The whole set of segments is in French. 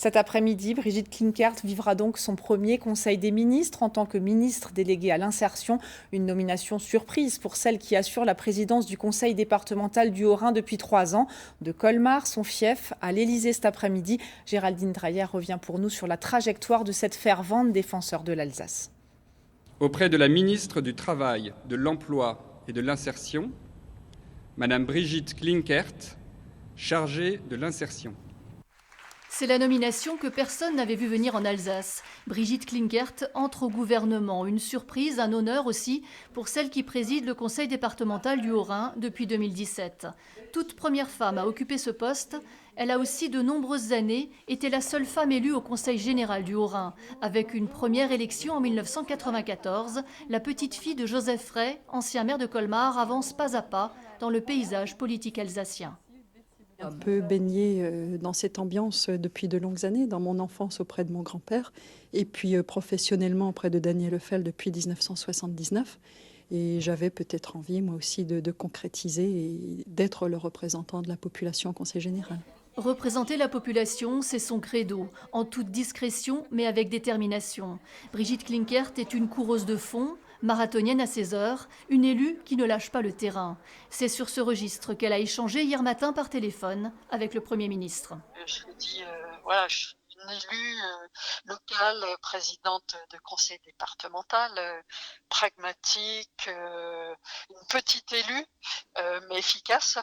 Cet après-midi, Brigitte Klinkert vivra donc son premier Conseil des ministres en tant que ministre déléguée à l'insertion. Une nomination surprise pour celle qui assure la présidence du Conseil départemental du Haut-Rhin depuis 3 ans. De Colmar, son fief, à l'Élysée cet après-midi, Géraldine Drayer revient pour nous sur la trajectoire de cette fervente défenseur de l'Alsace. Auprès de la ministre du Travail, de l'Emploi et de l'Insertion, Madame Brigitte Klinkert, chargée de l'insertion. C'est la nomination que personne n'avait vu venir en Alsace. Brigitte Klinkert entre au gouvernement. Une surprise, un honneur aussi pour celle qui préside le conseil départemental du Haut-Rhin depuis 2017. Toute première femme à occuper ce poste, elle a aussi de nombreuses années été la seule femme élue au conseil général du Haut-Rhin. Avec une première élection en 1994, la petite fille de Joseph Frey, ancien maire de Colmar, avance pas à pas dans le paysage politique alsacien. Un peu baignée dans cette ambiance depuis de longues années, dans mon enfance auprès de mon grand-père, et puis professionnellement auprès de Daniel Lefel depuis 1979. Et j'avais peut-être envie, moi aussi, de concrétiser et d'être le représentant de la population au Conseil général. Représenter la population, c'est son credo, en toute discrétion mais avec détermination. Brigitte Klinkert est une coureuse de fond, marathonienne à ses heures, une élue qui ne lâche pas le terrain. C'est sur ce registre qu'elle a échangé hier matin par téléphone avec le Premier ministre. Je lui dis, voilà, je suis une élue locale, présidente de conseil départemental, pragmatique, une petite élue, mais efficace.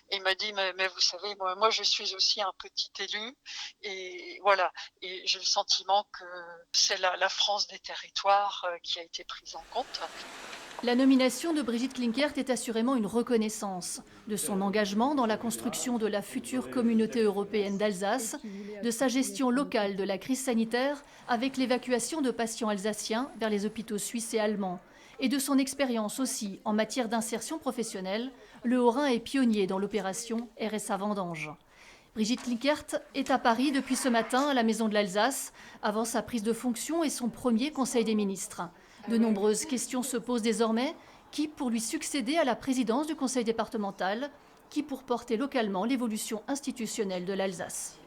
Et il m'a dit, mais vous savez, moi je suis aussi un petit élu. Et voilà, et j'ai le sentiment que c'est la France des territoires qui a été prise en compte. La nomination de Brigitte Klinkert est assurément une reconnaissance de son engagement dans la construction de la future communauté européenne d'Alsace, de sa gestion locale de la crise sanitaire avec l'évacuation de patients alsaciens vers les hôpitaux suisses et allemands, et de son expérience aussi en matière d'insertion professionnelle. Le Haut-Rhin est pionnier dans l'opération RSA Vendange. Brigitte Klinkert est à Paris depuis ce matin à la Maison de l'Alsace, avant sa prise de fonction et son premier Conseil des ministres. De nombreuses questions se posent désormais. Qui pour lui succéder à la présidence du Conseil départemental? Qui pour porter localement l'évolution institutionnelle de l'Alsace?